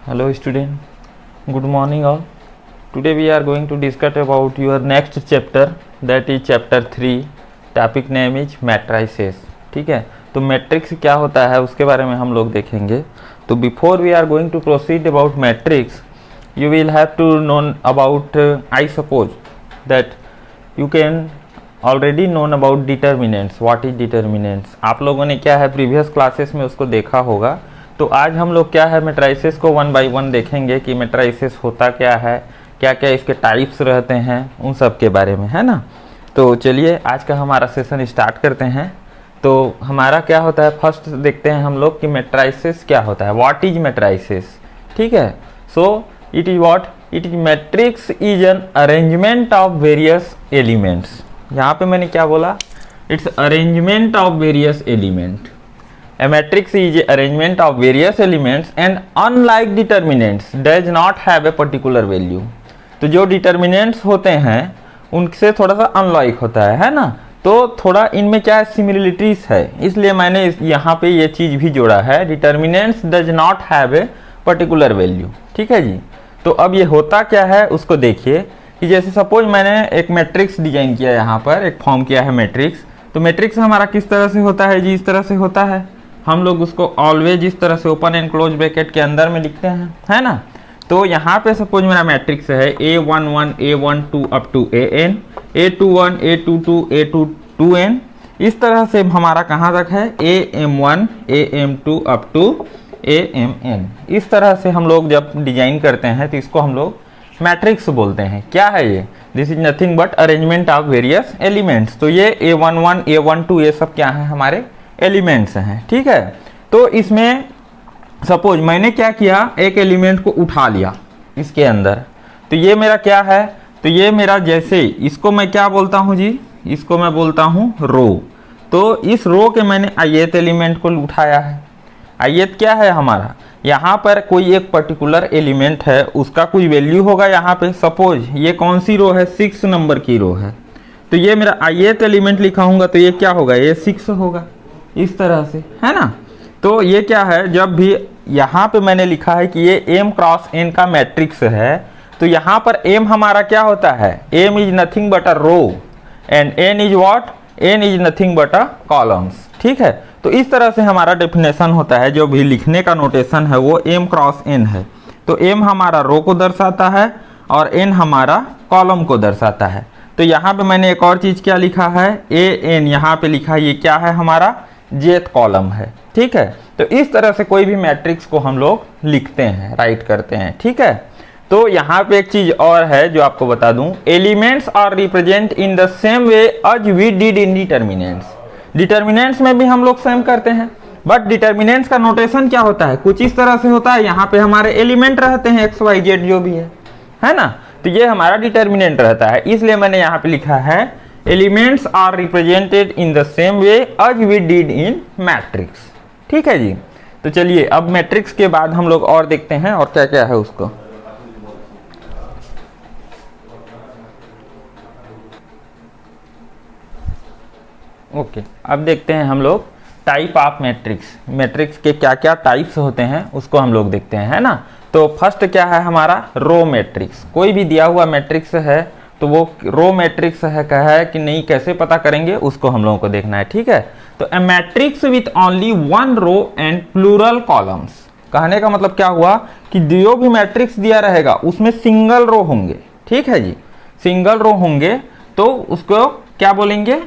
Hello student, good morning all. Today we are going to discuss about your next chapter, that is chapter 3. Topic name is matrices. ठीक है, तो matrix क्या होता है उसके बारे में हम लोग देखेंगे. तो before we are going to proceed about matrix, you will have to know about I suppose that you can already known about determinants. What is determinants? आप लोगों ने क्या है प्रीवियस क्लासेस में उसको देखा होगा. तो आज हम लोग क्या है मैट्रिसेस को वन बाय वन देखेंगे कि मैट्रिसेस होता क्या है, क्या क्या इसके टाइप्स रहते हैं, उन सब के बारे में, है ना. तो चलिए आज का हमारा सेशन स्टार्ट करते हैं. तो हमारा क्या होता है, फर्स्ट देखते हैं हम लोग कि मैट्रिसेस क्या होता है. What is matrices. ठीक है, so it is what, it is matrix is an arrangement of various elements. यहाँ पे मैंने क्या बोला, it's arrangement of various element. A matrix is a arrangement of various elements and unlike determinants does not have a particular value. तो जो determinants होते हैं उनसे थोड़ा सा अनलाइक होता है ना. तो थोड़ा इनमें क्या है, सिमिलरिटीज है, इसलिए मैंने यहाँ पे ये चीज़ भी जोड़ा है. determinants does not have a particular value. ठीक है जी. तो अब ये होता क्या है उसको देखिए कि जैसे सपोज मैंने एक मैट्रिक्स डिजाइन किया, यहाँ पर एक फॉर्म किया है मैट्रिक्स. तो मैट्रिक्स हमारा किस तरह से होता है जी, इस तरह से होता है. हम लोग उसको ऑलवेज इस तरह से ओपन एंड क्लोज ब्रैकेट के अंदर में लिखते हैं, है ना. तो यहाँ पे सपोज मेरा मैट्रिक्स है A11 A12 up to AN, A21 A22 A22N. इस तरह से हमारा कहाँ तक है, AM1 AM2 up to AMN. इस तरह से हम लोग जब डिजाइन करते हैं तो इसको हम लोग मैट्रिक्स बोलते हैं. क्या है ये, this is nothing but arrangement of various elements. तो ये A11 A12 ये सब क्या है, हमारे एलिमेंट्स हैं. ठीक है, तो इसमें सपोज मैंने क्या किया, एक एलिमेंट को उठा लिया इसके अंदर. तो ये मेरा क्या है, तो ये मेरा जैसे इसको मैं क्या बोलता हूँ जी, इसको मैं बोलता हूँ रो. तो इस रो के मैंने ith एलिमेंट को उठाया है. ith क्या है हमारा, यहाँ पर कोई एक पर्टिकुलर एलिमेंट है, उसका कोई वैल्यू होगा. यहाँ पे सपोज ये कौन सी रो है, 6 नंबर की रो है. तो ये मेरा ith एलिमेंट लिखा हूँगा तो ये क्या होगा, ये 6 होगा, इस तरह से, है ना. तो ये क्या है, जब भी यहाँ पे मैंने लिखा है कि ये m क्रॉस n का मैट्रिक्स है, तो यहाँ पर m हमारा क्या होता है, m is nothing but a row and n is what, n is nothing but a columns. ठीक है, तो इस तरह से हमारा डेफिनेशन होता है. जो भी लिखने का नोटेशन है वो m क्रॉस n है. तो m हमारा रो को दर्शाता है और n हमारा कॉलम को दर्शाता है. तो यहाँ पे मैंने एक और चीज़ क्या लिखा है, an यहाँ पे लिखा है, ये क्या है हमारा जेथ कॉलम है. ठीक है, तो इस तरह से कोई भी मैट्रिक्स को हम लोग लिखते हैं, राइट करते हैं. ठीक है, तो यहाँ पे एक चीज और है जो आपको बता दूं, elements are represent in the same way as we did in determinants. Determinants में भी हम लोग सेम करते हैं, बट डिटर्मिनेंट्स का नोटेशन क्या होता है, कुछ इस तरह से होता है. यहाँ पे हमारे एलिमेंट रहते हैं एक्स वाई जेड जो भी है ना. तो ये हमारा डिटर्मिनेंट रहता है, इसलिए मैंने यहाँ पे लिखा है elements are represented in the same way as we did in matrix. ठीक है जी. तो चलिए अब मैट्रिक्स के बाद हम लोग और देखते हैं और क्या क्या है उसको. ओके, अब देखते हैं हम लोग टाइप ऑफ मैट्रिक्स. मैट्रिक्स के क्या क्या टाइप्स होते हैं उसको हम लोग देखते हैं, है ना. तो फर्स्ट क्या है हमारा, रो मैट्रिक्स. कोई भी दिया हुआ मैट्रिक्स है तो वो रो मैट्रिक्स है, कहा है कि नहीं, कैसे पता करेंगे उसको हम लोगों को देखना है. ठीक है, तो a matrix with only one row and plural columns. कहने का मतलब क्या हुआ कि जो भी मैट्रिक्स दिया रहेगा उसमें सिंगल रो होंगे. ठीक है जी, सिंगल रो होंगे तो उसको क्या बोलेंगे,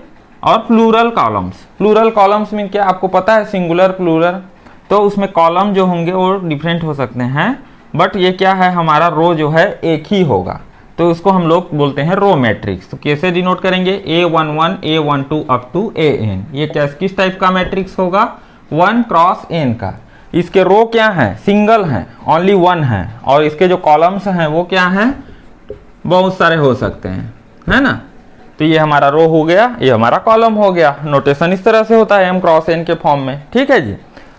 और प्लूरल कॉलम्स. प्लूरल कॉलम्स में क्या आपको पता है, सिंगुलर प्लूरल, तो उसमें कॉलम जो होंगे वो डिफरेंट हो सकते हैं, बट ये क्या है हमारा रो जो है एक ही होगा. तो उसको हम लोग बोलते हैं रो मैट्रिक्स. तो कैसे डिनोट करेंगे, A11 A12 up to AN. ये क्या किस टाइप का मैट्रिक्स होगा, 1 क्रॉस n का. इसके रो क्या है, सिंगल हैं, ओनली 1 है, और इसके जो कॉलम्स हैं वो क्या हैं, बहुत सारे हो सकते हैं, है ना. तो ये हमारा रो हो गया, ये हमारा कॉलम हो गया. नोटेशन इस तरह से होता है m क्रॉस n के फॉर्म में. ठीक है जी.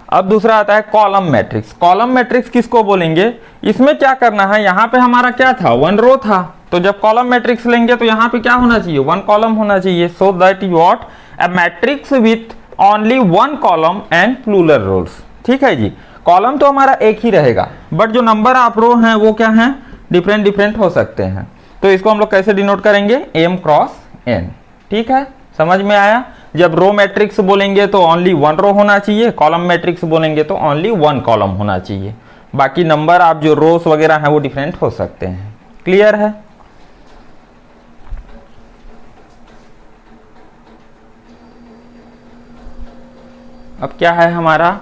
अब दूसरा आता है कॉलम मैट्रिक्स. कॉलम मैट्रिक्स किसको बोलेंगे, इसमें क्या करना है, यहाँ पे हमारा क्या था, 1 रो था. तो जब कॉलम मैट्रिक्स लेंगे तो यहाँ पे क्या होना चाहिए, 1 कॉलम होना चाहिए. So that is what, a matrix with only 1 column and plural rows. ठीक है जी. कॉलम तो हमारा एक ही रहेगा, बट जो नंबर ऑफ रो हैं वो क्या हैं, डिफरेंट डिफरेंट हो सकते हैं। तो इसको हम लोग कैसे डिनोट करेंगे, m क्रॉस n। ठीक है, समझ में आया। जब रो मैट्रिक्स बोलेंगे तो ओनली वन रो होना चाहिए, कॉलम मैट्रिक्स बोलेंगे तो ओनली वन कॉलम होना चाहिए, बाकी नंबर आप जो रोस वगैरह हैं वो डिफरेंट हो सकते हैं। क्लियर है। अब क्या है हमारा,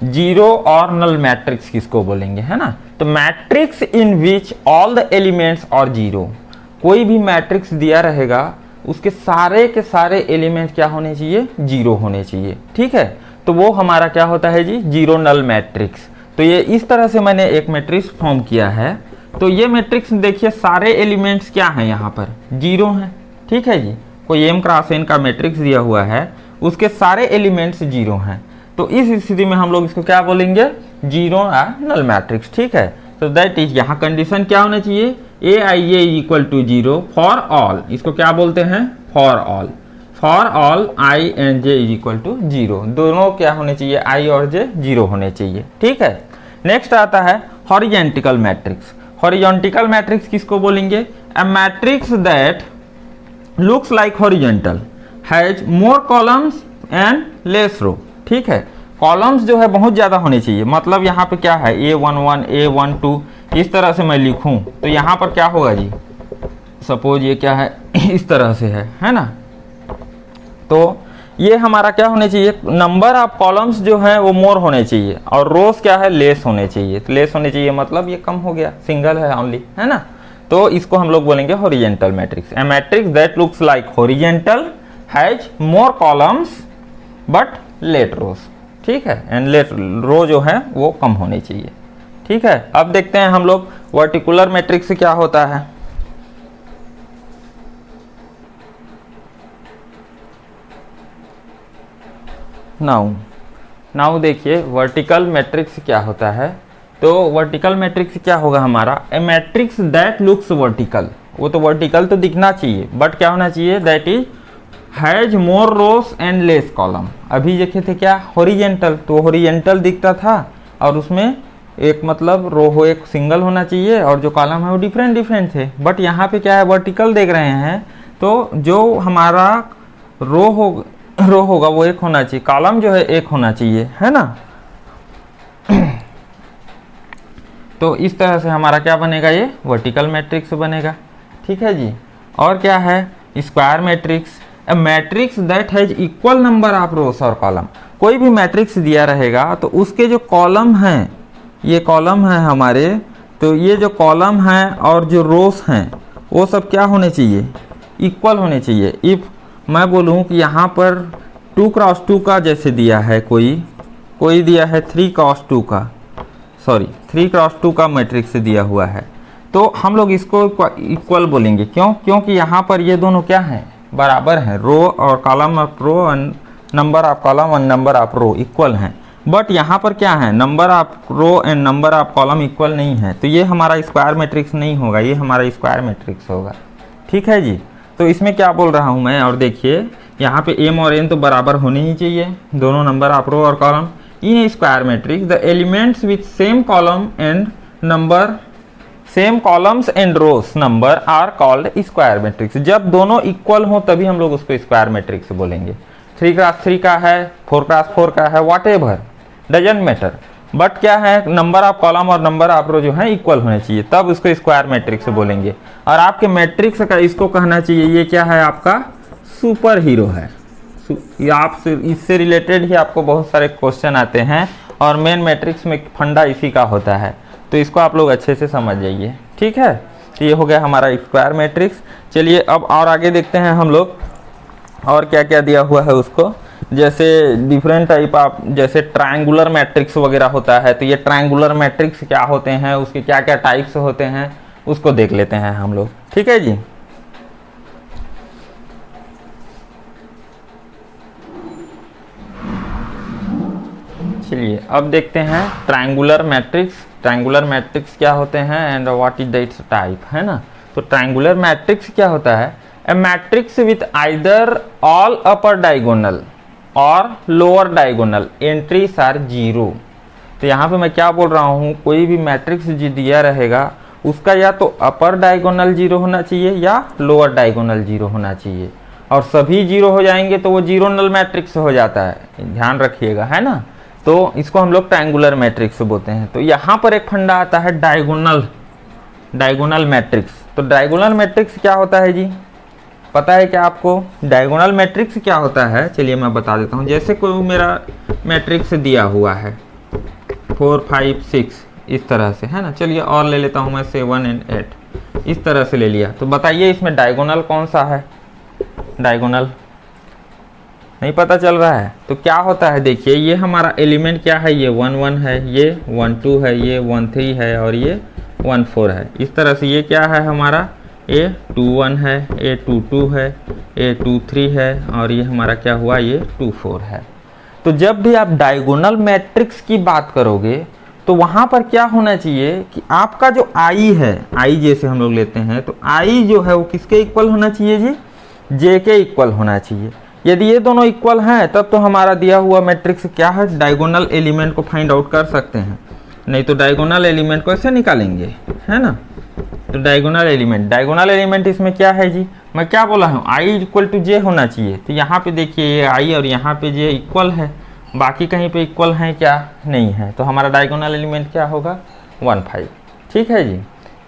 जीरो और नल मैट्रिक्स किसको बोलेंगे, है ना। तो matrix in which all the elements और जीरो, कोई भी मैट्रिक्स दिया रहेगा उसके सारे के सारे एलिमेंट क्या होने चाहिए, जीरो होने चाहिए। ठीक है, तो वो हमारा क्या होता है जी, जीरो नल मैट्रिक्स। तो ये इस तरह से मैंने एक मैट्रिक्स फॉर्म किया है। तो ये मैट्रिक्स देखिए सारे एलिमेंट्स क्या हैं, यहाँ पर जीरो हैं। ठीक है जी, कोई m क्रॉस n का मैट्रिक्स दिया हुआ है, उसके सारे एलिमेंट्स जीरो हैं। तो इस स्थिति में हम लोग इसको क्या बोलेंगे, जीरो नल मैट्रिक्स। ठीक है, तो दैट इज, यहाँ कंडीशन क्या होना चाहिए, a i a equal to zero for all, इसको क्या बोलते हैं, for all. For all i and j is equal to zero, दोनों क्या होने चाहिए, आई और जे जीरो होने चाहिए। ठीक है, नेक्स्ट आता है हॉरिजॉन्टल मैट्रिक्स। हॉरिजॉन्टल मैट्रिक्स किसको बोलेंगे, a matrix that looks like horizontal has more columns and less row. ठीक है, कॉलम्स जो है बहुत ज्यादा होने चाहिए, मतलब यहाँ पे क्या है, A11 A12 इस तरह से मैं लिखूं तो यहाँ पर क्या होगा जी, सपोज ये क्या है इस तरह से है ना। तो ये हमारा क्या होने चाहिए, नंबर ऑफ कॉलम्स जो है वो मोर होने चाहिए और रोज क्या है, लेस होने चाहिए। तो लेस होने चाहिए मतलब ये कम हो गया, सिंगल है ओनली, है ना। तो इसको हम लोग बोलेंगे horizontal matrix. A matrix that looks like horizontal has more columns but let rows. ठीक है, एंड लेट रो जो है वो कम होने चाहिए। ठीक है, अब देखते हैं हम लोग वर्टिकुलर मैट्रिक्स क्या होता है। नाउ देखिए वर्टिकल मैट्रिक्स क्या होता है। तो वर्टिकल मैट्रिक्स क्या होगा हमारा, ए मैट्रिक्स दैट लुक्स वर्टिकल, वो तो वर्टिकल तो दिखना चाहिए बट क्या होना चाहिए, that is has more rows and less column. अभी देखे थे क्या, हॉरिजॉन्टल, तो हॉरिजॉन्टल दिखता था और उसमें एक मतलब रो हो, एक सिंगल होना चाहिए और जो कॉलम है वो डिफरेंट डिफरेंट थे। बट यहाँ पे क्या है, वर्टिकल देख रहे हैं तो जो हमारा रो होगा वो एक होना चाहिए, कॉलम जो है एक होना चाहिए, है ना। तो इस तरह से हमारा क्या बनेगा, ये वर्टिकल मैट्रिक्स बनेगा। ठीक है जी, और क्या है, square matrix. A matrix that has equal number of rows और कॉलम, कोई भी मैट्रिक्स दिया रहेगा तो उसके जो कॉलम हैं, ये कॉलम है हमारे, तो ये जो कॉलम हैं और जो रोस हैं वो सब क्या होने चाहिए, इक्वल होने चाहिए। इफ मैं बोलूँ कि यहाँ पर 2 क्रॉस 2 का जैसे दिया है, कोई दिया है 3 क्रॉस 2 का, सॉरी 3 क्रॉस 2 का मैट्रिक्स दिया हुआ है, तो हम लोग इसको इक्वल बोलेंगे। क्यों, क्योंकि यहाँ पर ये दोनों क्या हैं, बराबर हैं, रो और column of row and number of column और नंबर ऑफ रो इक्वल हैं। बट यहाँ पर क्या है, number of row and number of column equal नहीं है, तो ये हमारा स्क्वायर मैट्रिक्स नहीं होगा, ये हमारा स्क्वायर मैट्रिक्स होगा। ठीक है जी, तो इसमें क्या बोल रहा हूँ मैं, और देखिए यहाँ पे m और n तो बराबर होने ही चाहिए, दोनों नंबर ऑफ रो और column. In square matrix the elements with same column and number, same columns and rows number are called square matrix. जब दोनों इक्वल हो तभी हम लोग उसको स्क्वायर मैट्रिक्स बोलेंगे। 3 क्रॉस 3 का है, 4 क्रॉस 4 का है, what ever, doesn't matter, but क्या है, नंबर ऑफ कॉलम और नंबर ऑफ रो जो है इक्वल होने चाहिए, तब उसको स्क्वायर मैट्रिक्स बोलेंगे। और आपके मैट्रिक्स का इसको कहना चाहिए, ये क्या है, आपका सुपर हीरो है। आप इससे रिलेटेड ही आपको बहुत सारे क्वेश्चन आते हैं और मेन मैट्रिक्स में फंडा इसी का होता है, तो इसको आप लोग अच्छे से समझ जाइए। ठीक है, तो ये हो गया हमारा स्क्वायर मैट्रिक्स। चलिए अब और आगे देखते हैं हम लोग और क्या क्या दिया हुआ है उसको। जैसे डिफरेंट टाइप ऑफ, जैसे ट्रायंगुलर मैट्रिक्स वगैरह होता है, तो ये ट्रायंगुलर मैट्रिक्स क्या होते हैं, उसके क्या क्या टाइप्स होते हैं, उसको देख लेते हैं हम लोग। ठीक है जी, चलिए अब देखते हैं ट्रायंगुलर मैट्रिक्स। ट्रायंगुलर मैट्रिक्स क्या होते हैं and what is that's type, है ना। तो ट्रायंगुलर मैट्रिक्स क्या होता है, a matrix with either all upper diagonal और lower diagonal entries are zero. तो यहाँ पे मैं क्या बोल रहा हूँ, कोई भी मैट्रिक्स जो दिया रहेगा उसका या तो अपर डायगोनल जीरो होना चाहिए या लोअर डायगोनल जीरो होना चाहिए, और सभी जीरो हो जाएंगे तो वो जीरो नल मैट्रिक्स हो जाता है, ध्यान रखिएगा, है ना। तो इसको हम लोग ट्रायंगुलर मैट्रिक्स बोलते हैं। तो यहाँ पर एक फंडा आता है डायगोनल मैट्रिक्स। तो डायगोनल मैट्रिक्स क्या होता है जी, पता है क्या आपको? डायगोनल मैट्रिक्स क्या होता है, चलिए मैं बता देता हूँ। जैसे कोई मेरा मैट्रिक्स दिया हुआ है 4 5 6 इस तरह से, है ना। चलिए और ले लेता हूँ मैं 7 और 8, इस तरह से ले लिया। तो बताइए इसमें डायगोनल कौन सा है? डायगोनल नहीं पता चल रहा है। तो क्या होता है, देखिए ये हमारा एलिमेंट क्या है, ये 1 1 है, ये 1 2 है, ये 1 3 है और ये 1 4 है। इस तरह से ये क्या है हमारा, ये 2 1 है, ये 2 2 है, ये 2 3 है और ये हमारा क्या हुआ, ये 2 4 है। तो जब भी आप डायगोनल मैट्रिक्स की बात करोगे तो वहाँ पर क्या होना चाहिए कि आपका जो आई है, आई जैसे हम लोग लेते हैं, तो आई जो है वो किसके इक्वल होना चाहिए जी? जे के इक्वल होना चाहिए। यदि ये दोनों इक्वल हैं तब तो हमारा दिया हुआ मैट्रिक्स क्या है, डायगोनल एलिमेंट को फाइंड आउट कर सकते हैं। नहीं तो डायगोनल एलिमेंट को ऐसे निकालेंगे, है ना। तो डायगोनल एलिमेंट इसमें क्या है जी, मैं क्या बोला हूँ, आई इक्वल टू जे होना चाहिए। तो यहाँ पे देखिए ये आई और यहाँ पे जे इक्वल है, बाकी कहीं पे इक्वल हैं क्या? नहीं है। तो हमारा डायगोनल एलिमेंट क्या होगा, 1 5। ठीक है जी।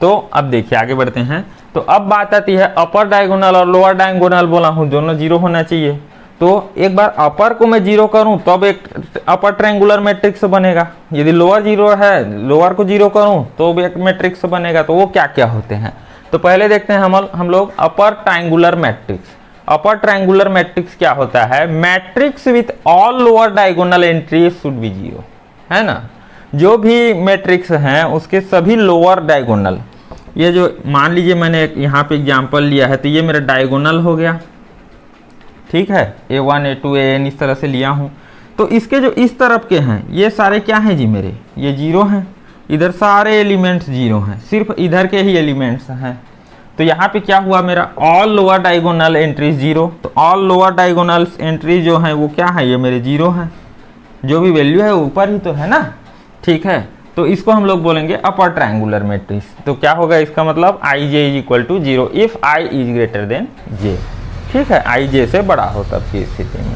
तो अब देखिए आगे बढ़ते हैं। तो अब बात आती है अपर डायगोनल और लोअर डायगोनल, बोला हूँ दोनों जीरो होना चाहिए। तो एक बार अपर को मैं जीरो करूं तब एक अपर ट्रायंगुलर मैट्रिक्स बनेगा, यदि लोअर जीरो है, लोअर को जीरो करूं तो भी एक मैट्रिक्स बनेगा। तो वो क्या क्या होते हैं, तो पहले देखते हैं हम लोग upper triangular matrix. Upper triangular matrix क्या होता है, matrix with all lower diagonal entries should be zero, है ना। जो भी मैट्रिक्स हैं उसके सभी लोअर डायगोनल, ये जो मान लीजिए मैंने यहाँ पे एग्जाम्पल लिया है, तो ये मेरा डायगोनल हो गया, ठीक है, A1 A2 AN इस तरह से लिया हूँ। तो इसके जो इस तरफ के हैं ये सारे क्या हैं जी मेरे, ये जीरो हैं, इधर सारे एलिमेंट्स जीरो हैं, सिर्फ इधर के ही एलिमेंट्स हैं। तो यहाँ पे क्या हुआ मेरा, all lower diagonal entries zero. तो ऑल लोअर डायगोनल एंट्री जो है वो क्या है, ये मेरे जीरो हैं, जो भी वैल्यू है ऊपर ही तो है ना, ठीक है। तो इसको हम लोग बोलेंगे अपर ट्रायंगुलर मैट्रिक्स। तो क्या होगा इसका मतलब, i j is equal to zero if i is greater than j, ठीक है, आई जे से बड़ा हो तब की स्थिति में।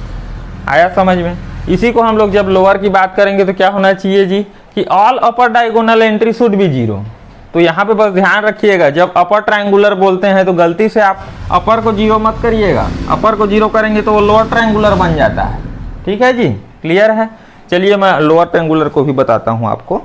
आया समझ में। इसी को हम लोग जब लोअर की बात करेंगे तो क्या होना चाहिए जी, कि all upper diagonal entry should be zero. तो यहाँ पे बस ध्यान रखिएगा, जब अपर ट्रायंगुलर बोलते हैं तो गलती से आप अपर को जीरो मत करिएगा, अपर को जीरो करेंगे तो वो लोअर ट्रायंगुलर बन जाता है, ठीक है जी, क्लियर है। चलिए मैं लोअर ट्रायंगुलर को भी बताता हूँ आपको।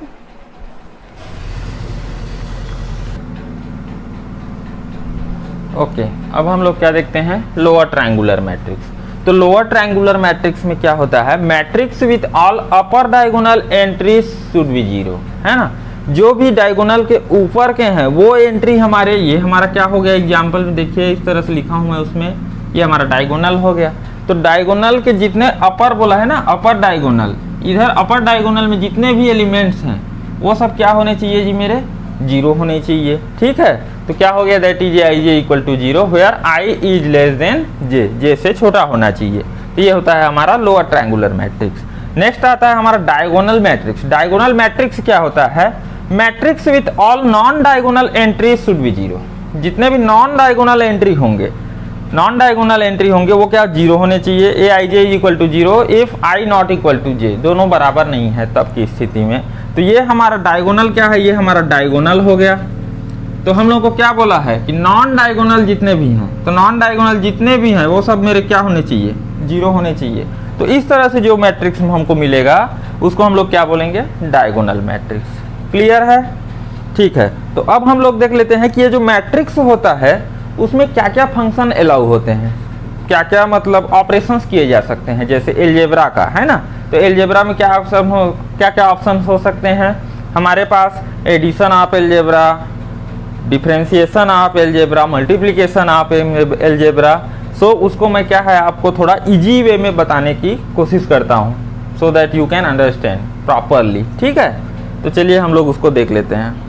ओके, अब हम लोग क्या देखते हैं, लोअर ट्रायंगुलर मैट्रिक्स। तो लोअर ट्रायंगुलर मैट्रिक्स में क्या होता है, matrix with all upper diagonal entries should be zero, है ना। जो भी डायगोनल के ऊपर के हैं वो एंट्री हमारे, ये हमारा क्या हो गया, एग्जाम्पल में देखिए इस तरह से लिखा हूं मैं, उसमें ये हमारा डायगोनल हो गया। तो डायगोनल के जितने अपर बोला है ना, अपर डायगोनल, इधर अपर डायगोनल में जितने भी एलिमेंट्स हैं वो सब क्या होने चाहिए जी मेरे, जीरो होने चाहिए, ठीक है। तो क्या हो गया, that is i j equal to zero where i is less than j, j से छोटा होना चाहिए। तो ये होता है हमारा लोअर ट्रायंगुलर मैट्रिक्स। नेक्स्ट आता है हमारा डायगोनल मैट्रिक्स। डायगोनल मैट्रिक्स क्या होता है, matrix with all non diagonal entries should be zero. जितने भी नॉन डायगोनल एंट्री होंगे, वो क्या जीरो होने चाहिए। A i j equal to zero if i not equal to j, दोनों बराबर नहीं है तब की स्थिति में। तो ये हमारा डायगोनल क्या है, ये हमारा डायगोनल हो गया। तो हम लोग को क्या बोला है कि नॉन डायगोनल जितने भी हैं, तो नॉन डायगोनल जितने भी हैं वो सब मेरे क्या होने चाहिए, जीरो होने चाहिए। तो इस तरह से जो मैट्रिक्स हमको मिलेगा उसको हम लोग क्या बोलेंगे, डायगोनल मैट्रिक्स। क्लियर है, ठीक है। तो अब हम लोग देख लेते हैं कि ये जो मैट्रिक्स होता है उसमें क्या क्या फंक्शन अलाउ होते हैं, क्या क्या मतलब ऑपरेशंस किए जा सकते हैं। जैसे एलजेब्रा का है ना, तो एलजेब्रा में क्या क्या ऑप्शन हो सकते हैं हमारे पास, addition of algebra, differentiation of algebra, multiplication of algebra. So उसको मैं क्या है आपको थोड़ा इजी वे में बताने की कोशिश करता हूँ, so that you can understand properly, ठीक है। तो चलिए हम लोग उसको देख लेते हैं।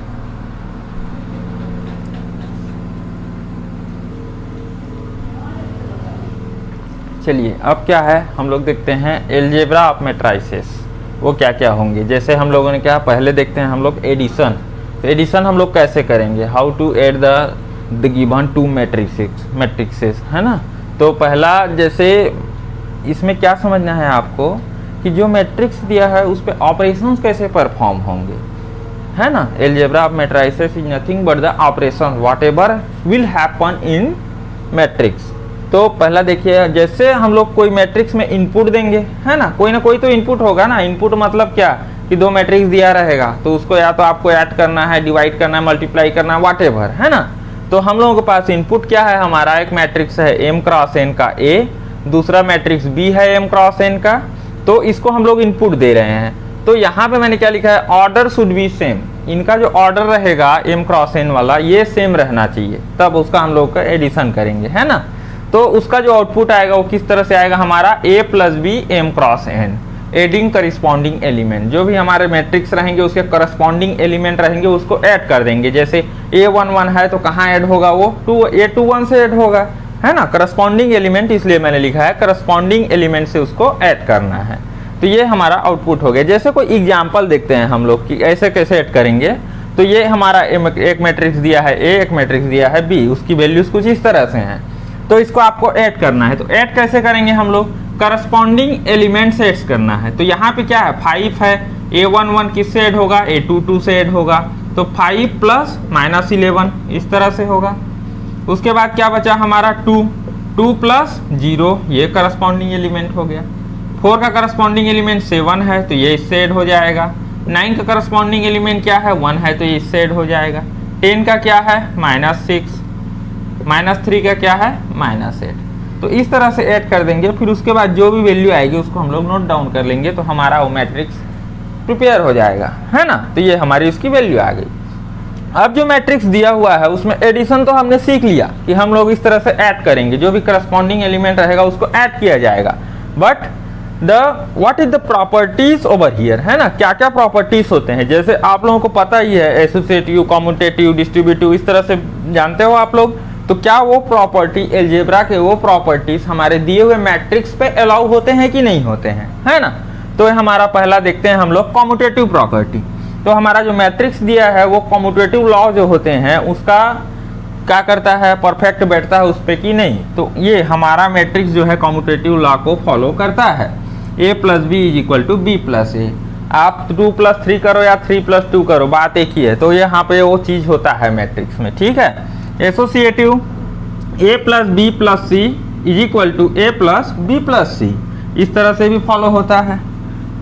चलिए अब क्या है, हम लोग देखते हैं एलजेब्रा ऑफ मैट्राइसेस। वो क्या क्या होंगे। जैसे हम लोगों ने क्या पहले देखते हैं हम लोग एडिशन। तो एडिशन हम लोग कैसे करेंगे, how to add the given two matrices, है ना। तो पहला जैसे इसमें क्या समझना है आपको कि जो मैट्रिक्स दिया है उस पर ऑपरेशंस कैसे परफॉर्म होंगे, है ना। Algebra of matrices is nothing but the operation whatever will happen in matrix. तो पहला देखिए, जैसे हम लोग कोई मैट्रिक्स में इनपुट देंगे, है ना कोई तो इनपुट होगा ना। इनपुट मतलब क्या कि दो मैट्रिक्स दिया रहेगा तो उसको या तो आपको ऐड करना है, डिवाइड करना है, मल्टीप्लाई करना है, व्हाटएवर, है ना। तो हम लोगों के पास इनपुट क्या है, हमारा एक मैट्रिक्स है m क्रॉस n का A, दूसरा मैट्रिक्स B है m क्रॉस n का। तो इसको हम लोग इनपुट दे रहे हैं। तो यहाँ पे मैंने क्या लिखा है, ऑर्डर शुड बी सेम। इनका जो ऑर्डर रहेगा m क्रॉस n वाला ये सेम रहना चाहिए, तब उसका हम लोग का एडिशन करेंगे, है ना। तो उसका जो आउटपुट आएगा वो किस तरह से आएगा, हमारा a plus B m cross n adding corresponding element. जो भी हमारे मैट्रिक्स रहेंगे उसके करस्पॉन्डिंग एलिमेंट रहेंगे उसको ऐड कर देंगे। जैसे a11 है तो कहाँ ऐड होगा, वो a21 से ऐड होगा, है ना। करस्पॉन्डिंग एलिमेंट इसलिए मैंने लिखा है करस्पॉन्डिंग एलिमेंट से उसको ऐड करना है। तो ये हमारा आउटपुट हो गया। जैसे कोई एग्जाम्पल देखते हैं हम लोग कि ऐसे कैसे ऐड करेंगे। तो ये हमारा एक मैट्रिक्स दिया है a, एक मैट्रिक्स दिया है b, उसकी वैल्यूज कुछ इस तरह से हैं। तो इसको आपको ऐड करना है। तो ऐड कैसे करेंगे हम लोग, करस्पॉन्डिंग एलिमेंट से ऐड करना है। तो यहाँ पे क्या है, 5 है, a11 किससे ऐड होगा, a22 से ऐड होगा। तो 5 प्लस -11 इस तरह से होगा। उसके बाद क्या बचा हमारा 2 प्लस 0, ये करस्पॉन्डिंग एलिमेंट हो गया। 4 का करस्पॉन्डिंग एलिमेंट 7 है तो ये इससे ऐड हो जाएगा। 9 का करस्पॉन्डिंग एलिमेंट क्या है, 1 है तो ये इससे ऐड हो जाएगा। 10 का क्या है, -6, -3 का क्या है, -8। तो इस तरह से ऐड कर देंगे। फिर उसके बाद जो भी वैल्यू आएगी उसको हम लोग नोट डाउन कर लेंगे, तो हमारा वो मैट्रिक्स प्रिपेयर हो जाएगा, है ना। तो ये हमारी उसकी वैल्यू आ गई। अब जो मैट्रिक्स दिया हुआ है उसमें एडिशन तो हमने सीख लिया कि हम लोग इस तरह से ऐड करेंगे, जो भी करस्पॉन्डिंग एलिमेंट रहेगा उसको ऐड किया जाएगा। But what is the properties over here, है ना। क्या क्या प्रॉपर्टीज होते हैं, जैसे आप लोगों को पता ही है, एसोसिएटिव, कम्यूटेटिव, डिस्ट्रीब्यूटिव, इस तरह से जानते हो आप लोग। तो क्या वो प्रॉपर्टी अलजेब्रा के वो प्रॉपर्टीज हमारे दिए हुए मैट्रिक्स पे अलाउ होते हैं कि नहीं होते हैं, है ना। तो हमारा पहला देखते हैं हम लोग कम्यूटेटिव प्रॉपर्टी। तो हमारा जो मैट्रिक्स दिया है वो कम्यूटेटिव लॉ जो होते हैं उसका क्या करता है, परफेक्ट बैठता है उस पर कि नहीं। तो ये हमारा मैट्रिक्स जो है कम्यूटेटिव लॉ को फॉलो करता है। a plus b is equal to b plus a. आप 2 + 3 करो या 3 + 2 करो, बात एक ही है। तो यहाँ पे वो चीज होता है मैट्रिक्स में, ठीक है। Associative a plus b plus c is equal to a plus b plus c, इस तरह से भी फॉलो होता है।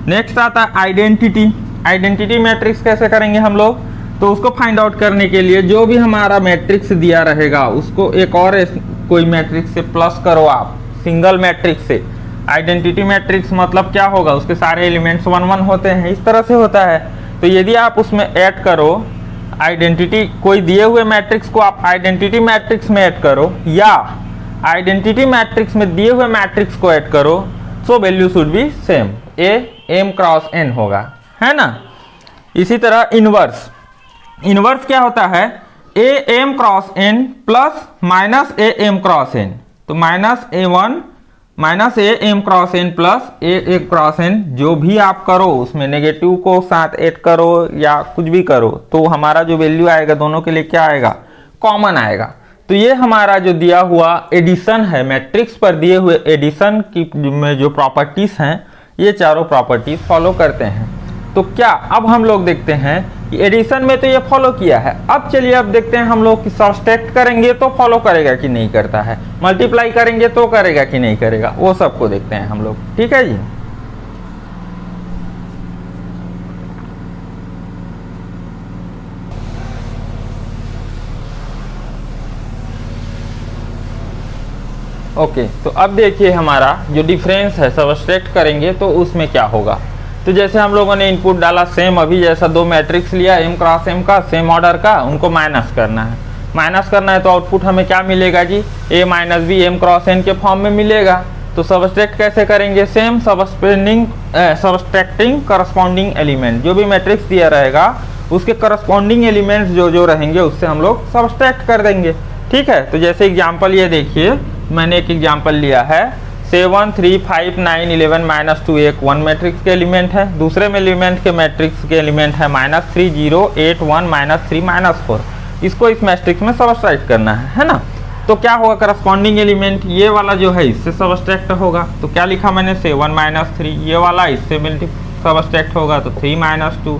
नेक्स्ट आता है आइडेंटिटी। आइडेंटिटी मैट्रिक्स कैसे करेंगे हम लोग, तो उसको फाइंड आउट करने के लिए जो भी हमारा मैट्रिक्स दिया रहेगा उसको एक और कोई मैट्रिक्स से प्लस करो आप, सिंगल मैट्रिक्स से। आइडेंटिटी मैट्रिक्स मतलब क्या होगा, उसके सारे एलिमेंट्स 1 1 होते हैं, इस तरह से होता है। तो यदि आप उसमें ऐड करो आइडेंटिटी, कोई दिए हुए मैट्रिक्स को आप आइडेंटिटी मैट्रिक्स में ऐड करो या आइडेंटिटी मैट्रिक्स में दिए हुए मैट्रिक्स को ऐड करो, so value should be same, a m cross n होगा, है ना। इसी तरह इनवर्स। इनवर्स क्या होता है, a m cross n plus -a m cross n। तो -a1 -a m cross n plus a cross n, जो भी आप करो उसमें नेगेटिव को साथ ऐड करो या कुछ भी करो, तो हमारा जो वैल्यू आएगा दोनों के लिए क्या आएगा, कॉमन आएगा। तो ये हमारा जो दिया हुआ एडिशन है, मैट्रिक्स पर दिए हुए एडिशन की में जो प्रॉपर्टीज हैं ये चारों प्रॉपर्टीज फॉलो करते हैं। तो क्या अब हम लोग देखते हैं कि एडिशन में तो ये फॉलो किया है। अब चलिए अब देखते हैं हम लोग कि सब्सट्रैक्ट करेंगे तो फॉलो करेगा कि नहीं करता है, मल्टीप्लाई करेंगे तो करेगा कि नहीं करेगा, वो सबको देखते हैं हम लोग, ठीक है जी। ओके, तो अब देखिए हमारा जो डिफरेंस है सब्सट्रैक्ट करेंगे तो उसमें क्या होगा। तो जैसे हम लोगों ने इनपुट डाला सेम, अभी जैसा दो मैट्रिक्स लिया m क्रॉस m का सेम ऑर्डर का, उनको माइनस करना है। माइनस करना है तो आउटपुट हमें क्या मिलेगा जी, a minus B m cross n के फॉर्म में मिलेगा। तो सब्सट्रैक्ट कैसे करेंगे, सेम सब्सट्रैक्टिंग करस्पॉन्डिंग एलिमेंट, जो भी मैट्रिक्स दिया रहेगा उसके करस्पॉन्डिंग एलिमेंट्स जो रहेंगे उससे हम लोग सब्सट्रैक्ट कर देंगे, ठीक है। तो जैसे एग्जाम्पल ये देखिए, मैंने एक एग्जाम्पल लिया है 7 3 5 9 11 -2 एक 1 मैट्रिक्स के एलिमेंट है, दूसरे में एलिमेंट के मैट्रिक्स के एलिमेंट है -3 0 8 1 -3 -4। इसको इस मैट्रिक्स में सबस्ट्रैक्ट करना है ना। तो क्या होगा, करस्पॉन्डिंग एलिमेंट ये वाला जो है इससे सबस्ट्रैक्ट होगा। तो क्या लिखा मैंने 7 -3, ये वाला इससे सबस्ट्रैक्ट होगा तो 3 -2,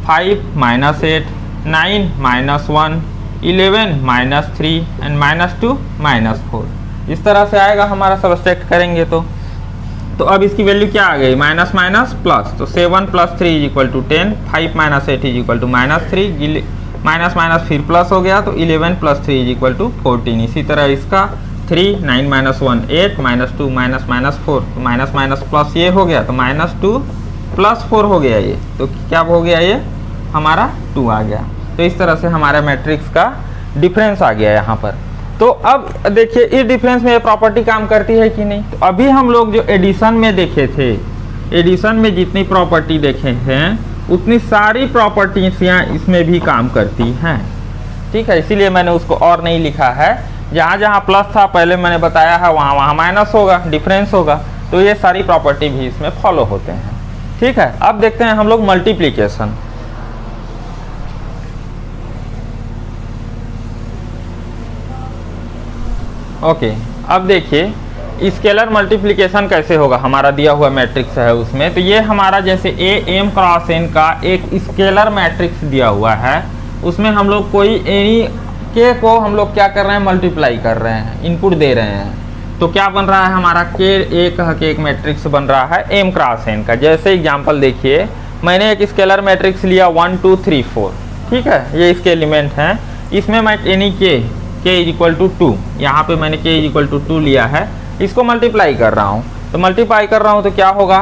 5 -8, 9 -1, 11 -3 एंड -2 -4। इस तरह से आएगा हमारा, सबस्ट्रैक्ट करेंगे तो अब इसकी वैल्यू क्या आ गई, माइनस माइनस प्लस। तो 7 + 3 = 10, 5 - 8 = -3, माइनस माइनस फिर प्लस हो गया तो 11 + 3 = 14। इसी तरह इसका 3 9 - 1 8 -2 -4, तो माइनस माइनस प्लस ये हो गया तो -2 + 4 हो गया ये। तो क्या हो गया, ये हमारा 2 आ गया। तो इस तरह से हमारा मैट्रिक्स का डिफरेंस आ गया यहाँ पर। तो अब देखिए इस डिफरेंस में ये प्रॉपर्टी काम करती है कि नहीं। तो अभी हम लोग जो एडिशन में देखे थे, एडिशन में जितनी प्रॉपर्टी देखे हैं उतनी सारी प्रॉपर्टीयाँ इसमें भी काम करती हैं, ठीक है। इसीलिए मैंने उसको और नहीं लिखा है। जहाँ जहाँ प्लस था पहले मैंने बताया है, वहाँ वहाँ माइनस होगा, डिफरेंस होगा। तो ये सारी प्रॉपर्टी भी इसमें फॉलो होते हैं, ठीक है। अब देखते हैं हम लोग मल्टीप्लिकेशन। ओके, अब देखिए स्केलर मल्टीप्लिकेशन कैसे होगा। हमारा दिया हुआ मैट्रिक्स है उसमें, तो ये हमारा जैसे m × n का एक स्केलर मैट्रिक्स दिया हुआ है, उसमें हम लोग कोई एनी k को हम लोग क्या कर रहे हैं, मल्टीप्लाई कर रहे हैं, इनपुट दे रहे हैं। तो क्या बन रहा है हमारा k a कह के एक मैट्रिक्स बन रहा है m × n का। जैसे एग्जाम्पल देखिए, मैंने एक स्केलर मैट्रिक्स लिया 1 2 3 4, ठीक है, ये इसके एलिमेंट हैं। इसमें मैं एनी k = 2, यहाँ पे मैंने k = 2 लिया है, इसको मल्टीप्लाई कर रहा हूँ। तो मल्टीप्लाई कर रहा हूँ तो क्या होगा,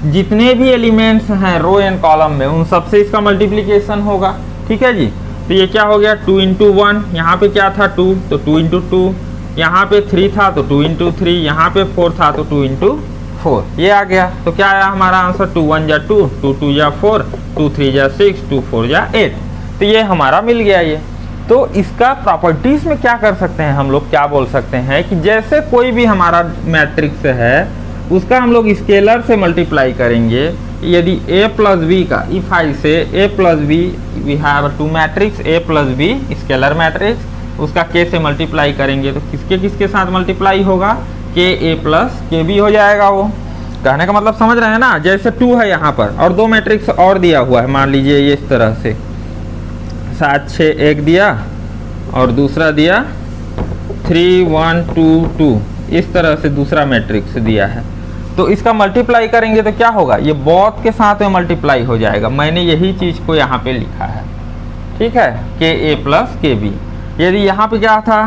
जितने भी एलिमेंट्स हैं रो एंड कॉलम में उन सबसे इसका मल्टीप्लिकेशन होगा, ठीक है जी। तो ये क्या हो गया, 2 × 1, यहाँ पे क्या था 2, तो 2 × 2, यहाँ पे 3 था तो 2 × 3, यहाँ पे 4 था तो 2 × 4, ये आ गया। तो क्या आया हमारा आंसर, 2 1 = 2, 2 2 = 4, 2 3 = 6, 2 4 = 8। तो ये हमारा मिल गया ये। तो इसका प्रॉपर्टीज में क्या कर सकते हैं हम लोग, क्या बोल सकते हैं कि जैसे कोई भी हमारा मैट्रिक्स है उसका हम लोग स्केलर से मल्टीप्लाई करेंगे। यदि a + b का, if I say a + b, we have 2 matrix a + b scalar matrix, उसका k से मल्टीप्लाई करेंगे तो किसके किसके साथ मल्टीप्लाई होगा, k a + k b हो जाएगा। वो कहने का मतलब समझ रहे हैं ना। जैसे 2 है यहाँ पर और 2 मैट्रिक्स और दिया हुआ है, मान लीजिए ये इस तरह से 7 6 1 दिया और दूसरा दिया 3 1 2 2, इस तरह से दूसरा मैट्रिक्स दिया है। तो इसका मल्टीप्लाई करेंगे तो क्या होगा, ये बोथ के साथ में मल्टीप्लाई हो जाएगा। मैंने यही चीज़ को यहाँ पे लिखा है, ठीक है, k a + k b। यदि यहाँ पे क्या था,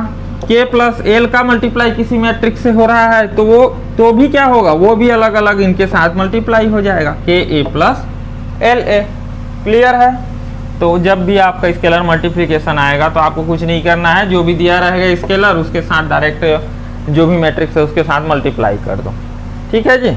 k + l का मल्टीप्लाई किसी मैट्रिक्स से हो रहा है तो वो तो भी क्या होगा, वो भी अलग अलग इनके साथ मल्टीप्लाई हो जाएगा, k a + l a। Clear है। तो जब भी आपका स्केलर मल्टीप्लिकेशन आएगा तो आपको कुछ नहीं करना है, जो भी दिया रहेगा स्केलर उसके साथ डायरेक्ट जो भी मैट्रिक्स है उसके साथ मल्टीप्लाई कर दो, ठीक है जी।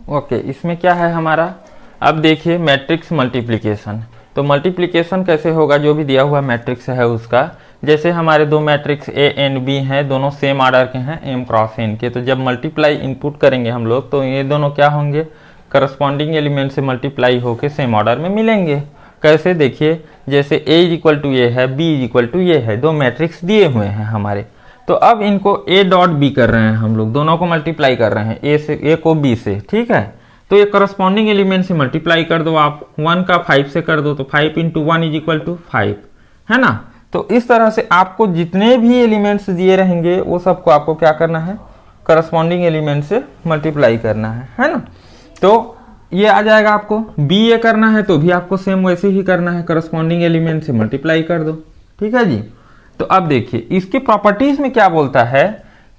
ओके, इसमें क्या है हमारा, अब देखिए मैट्रिक्स मल्टीप्लिकेशन। तो मल्टीप्लिकेशन कैसे होगा, जो भी दिया हुआ मैट्रिक्स है उसका, जैसे हमारे 2 मैट्रिक्स a एंड b हैं, दोनों सेम ऑर्डर के हैं m × n के। तो जब मल्टीप्लाई इनपुट करेंगे हम लोग तो ये दोनों क्या होंगे, करस्पॉन्डिंग एलिमेंट से मल्टीप्लाई होके सेम ऑर्डर में मिलेंगे। कैसे, देखिए जैसे a = ये है, b = ये है, 2 मैट्रिक्स दिए हुए हैं हमारे। तो अब इनको a.b कर रहे हैं हम लोग, दोनों को मल्टीप्लाई कर रहे हैं, a को b से, ठीक है। तो ये करस्पॉन्डिंग एलिमेंट से मल्टीप्लाई कर दो आप, 1 का 5 से कर दो तो 5 × 1 = 5, है ना। तो इस तरह से आपको जितने भी एलिमेंट्स दिए रहेंगे वो सबको आपको क्या करना है, करस्पॉन्डिंग एलिमेंट से मल्टीप्लाई करना है ना। तो ये आ जाएगा आपको, बी ए करना है तो भी आपको सेम वैसे ही करना है, करस्पॉन्डिंग एलिमेंट से मल्टीप्लाई कर दो, ठीक है जी। तो अब देखिए इसकी प्रॉपर्टीज में क्या बोलता है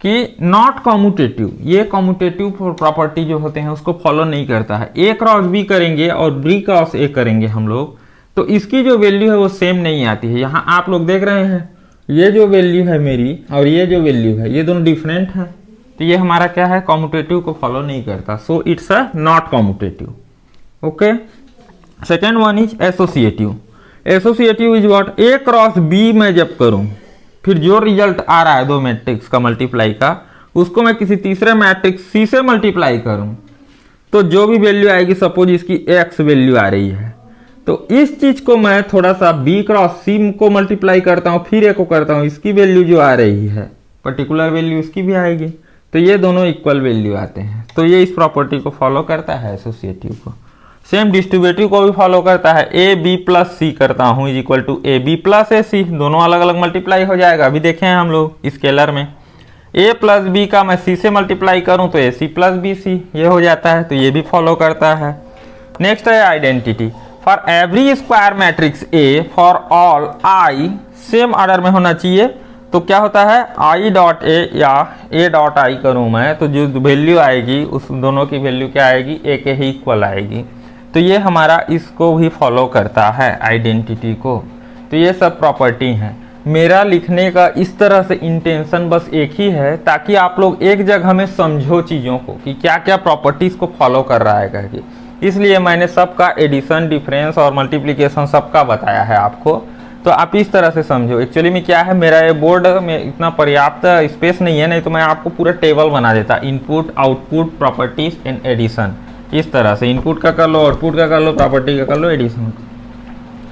कि नॉट कॉम्यूटेटिव, ये कॉम्यूटेटिव प्रॉपर्टी जो होते हैं उसको फॉलो नहीं करता है। a × b करेंगे और b × a करेंगे हम लोग, तो इसकी जो वैल्यू है वो सेम नहीं आती है। यहाँ आप लोग देख रहे हैं ये जो वैल्यू है मेरी और ये जो वैल्यू है ये दोनों डिफरेंट है, तो ये हमारा क्या है, कॉम्यूटेटिव को फॉलो नहीं करता, so it's a not commutative. Okay, second one is associative. Associative is what, A cross B मैं जब करूं, फिर जो रिजल्ट आ रहा है दो मैट्रिक्स का मल्टीप्लाई का, उसको मैं किसी तीसरे मैट्रिक्स सी से मल्टीप्लाई करूं, तो जो भी वैल्यू आएगी, सपोज इसकी एक्स वैल्यू आ रही है, तो इस चीज को मैं थोड़ा सा बी क्रॉस सी को मल्टीप्लाई करता हूं, फिर ए को करता हूं, इसकी वैल्यू जो आ रही है पर्टिकुलर वैल्यू इसकी भी आएगी, तो ये दोनों इक्वल वैल्यू आते हैं। तो ये इस प्रॉपर्टी को फॉलो करता है एसोसिएटिव को। सेम डिस्ट्रीब्यूटिव को भी फॉलो करता है, ए बी प्लस सी करता हूँ is equal to a b plus a c, दोनों अलग अलग मल्टीप्लाई हो जाएगा। अभी देखे हैं हम लोग स्केलर में, ए प्लस बी का मैं सी से मल्टीप्लाई करूँ तो ए सी प्लस बी सी ये हो जाता है, तो ये भी फॉलो करता है। नेक्स्ट है identity, for every square matrix A for all I same order में होना चाहिए। तो क्या होता है, आई डॉट ए या ए डॉट आई करूँ मैं, तो जो वैल्यू आएगी उस दोनों की वैल्यू क्या आएगी, ए के ही इक्वल आएगी। तो ये हमारा इसको भी फॉलो करता है आइडेंटिटी को। तो ये सब प्रॉपर्टी हैं। मेरा लिखने का इस तरह से इंटेंशन बस एक ही है, ताकि आप लोग एक जगह में समझो चीज़ों को कि क्या क्या प्रॉपर्टीज़ को फॉलो कर रहा है करके, इसलिए मैंने सबका एडिशन, डिफरेंस और मल्टीप्लिकेशन सबका बताया है आपको। तो आप इस तरह से समझो। एक्चुअली में क्या है, मेरा ये बोर्ड में इतना पर्याप्त स्पेस नहीं है, नहीं तो मैं आपको पूरा टेबल बना देता, input output properties and addition, इस तरह से इनपुट का कर लो, आउटपुट का कर लो, प्रॉपर्टी का कर लो, एडिशन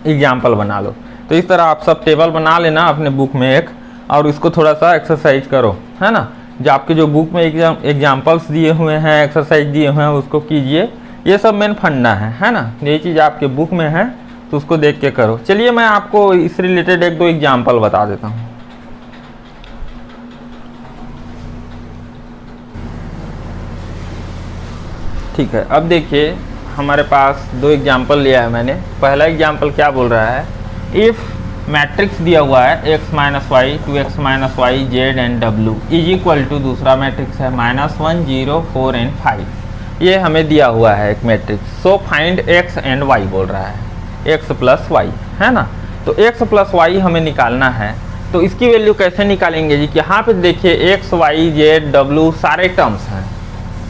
एग्जाम्पल बना लो। तो इस तरह आप सब टेबल बना लेना अपने बुक में एक, और इसको थोड़ा सा एक्सरसाइज करो, है ना। जो आपके जो बुक में एग्जाम्पल्स दिए हुए हैं, एक्सरसाइज दिए हुए हैं, उसको कीजिए। ये सब मेन फंडा है ना, ये चीज़ आपके बुक में है तो उसको देख के करो। चलिए मैं आपको इस रिलेटेड एक दो एग्जाम्पल बता देता हूँ। ठीक है, अब देखिए हमारे पास दो एग्जाम्पल लिया है मैंने। पहला एग्जाम्पल क्या बोल रहा है, इफ़ मैट्रिक्स दिया हुआ है x minus Y, 2x minus Y, Z and W is equal to, दूसरा मैट्रिक्स है -1 0 4 एंड 5, ये हमें दिया हुआ है एक matrix. So find x and y बोल रहा है, x प्लस वाई, है ना। तो x प्लस वाई हमें निकालना है, तो इसकी वैल्यू कैसे निकालेंगे जी, कि यहाँ पे देखिए x y z w सारे टर्म्स हैं।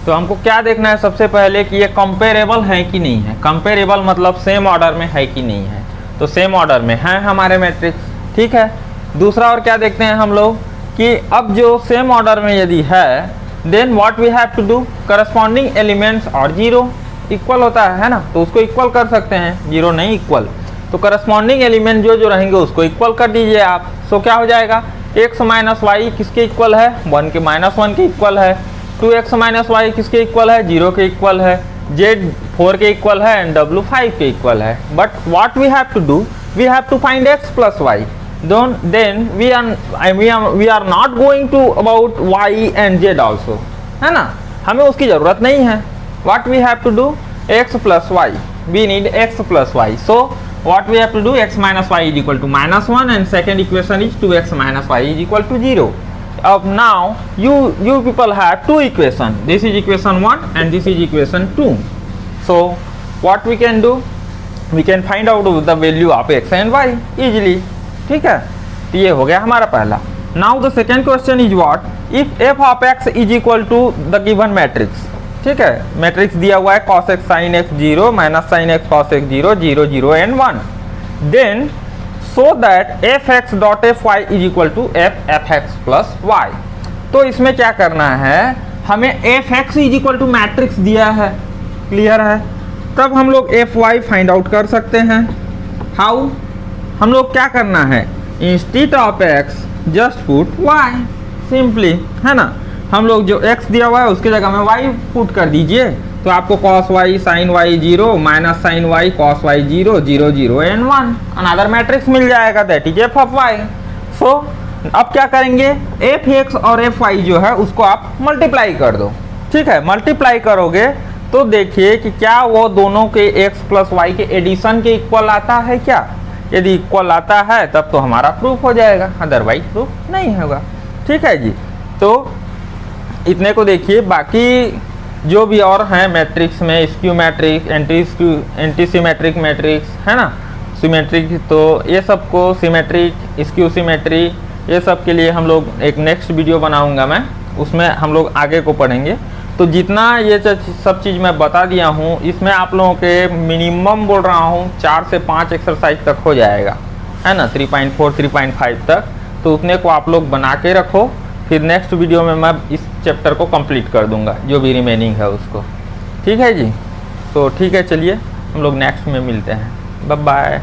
तो हमको क्या देखना है सबसे पहले कि ये कंपेरेबल है कि नहीं है। कंपेरेबल मतलब सेम ऑर्डर में है कि नहीं है, तो सेम ऑर्डर में है हमारे मैट्रिक्स, ठीक है। दूसरा और क्या देखते हैं हम लोग कि अब जो सेम ऑर्डर में यदि है, then what we have to do, corresponding elements और जीरो इक्वल होता है ना, तो उसको इक्वल कर सकते हैं, जीरो नहीं इक्वल, तो करस्पॉन्डिंग एलिमेंट जो जो रहेंगे उसको इक्वल कर दीजिए आप। सो क्या हो जाएगा, x माइनस वाई किसके इक्वल है, 1 के -1 के इक्वल है, 2x माइनस वाई किसके इक्वल है, 0 के इक्वल है, z 4 के इक्वल है एंड w 5 के इक्वल है। But what we have to do, we have to find x plus y, then we are not going to about y and z also, है ना, हमें उसकी ज़रूरत नहीं है। what we have to do, x plus y, we need x plus y, so what we have to do, x minus y is equal to -1 and second equation is 2x minus y is equal to 0. Now you people have two equation, this is equation 1 and this is equation 2. So what we can do, we can find out the value of x and y easily, ठीक है। तो ये हो गया हमारा पहला। Now the second question is what, if f of x is equal to the given matrix, ठीक है, मैट्रिक्स दिया हुआ है cos x sin x 0 minus sin x cos x 0 0 0 and 1, then so that fx dot fy is equal to fx plus y। तो इसमें क्या करना है, हमें fx is equal to matrix दिया है, क्लियर है, तब हम लोग fy फाइंड आउट कर सकते हैं। हाउ, हम लोग क्या करना है, instead of x just put y simply, है ना। हम लोग जो x दिया हुआ है उसकी जगह में y पुट कर दीजिए, तो आपको cos y sin y 0 minus sin y cos y 0 0 0 and 1 another matrix मिल जाएगा, that is f of y। सो अब क्या करेंगे, fx और fy जो है उसको आप मल्टीप्लाई कर दो, ठीक है। मल्टीप्लाई करोगे तो देखिए कि क्या वो दोनों के x प्लस वाई के एडिशन के इक्वल आता है क्या। यदि इक्वल आता है तब तो हमारा प्रूफ हो जाएगा, अदरवाइज प्रूफ नहीं होगा, ठीक है जी। तो इतने को देखिए, बाकी जो भी और हैं मैट्रिक्स में, skew matrix, anti symmetric matrix, है ना, सिमेट्रिक, तो ये सबको सिमेट्रिक, स्क्यू सिमेट्री, ये सब के लिए हम लोग एक नेक्स्ट वीडियो बनाऊंगा मैं, उसमें हम लोग आगे को पढ़ेंगे। तो जितना ये सब चीज़ मैं बता दिया हूँ, इसमें आप लोगों के मिनिमम बोल रहा हूँ 4 से 5 एक्सरसाइज तक हो जाएगा, है ना, 3.4 3.5 तक। तो उतने को आप लोग बना के रखो, फिर नेक्स्ट वीडियो में मैं इस चैप्टर को कंप्लीट कर दूंगा, जो भी रिमेनिंग है उसको। ठीक है जी, तो ठीक है, चलिए हम लोग नेक्स्ट में मिलते हैं। Bye bye.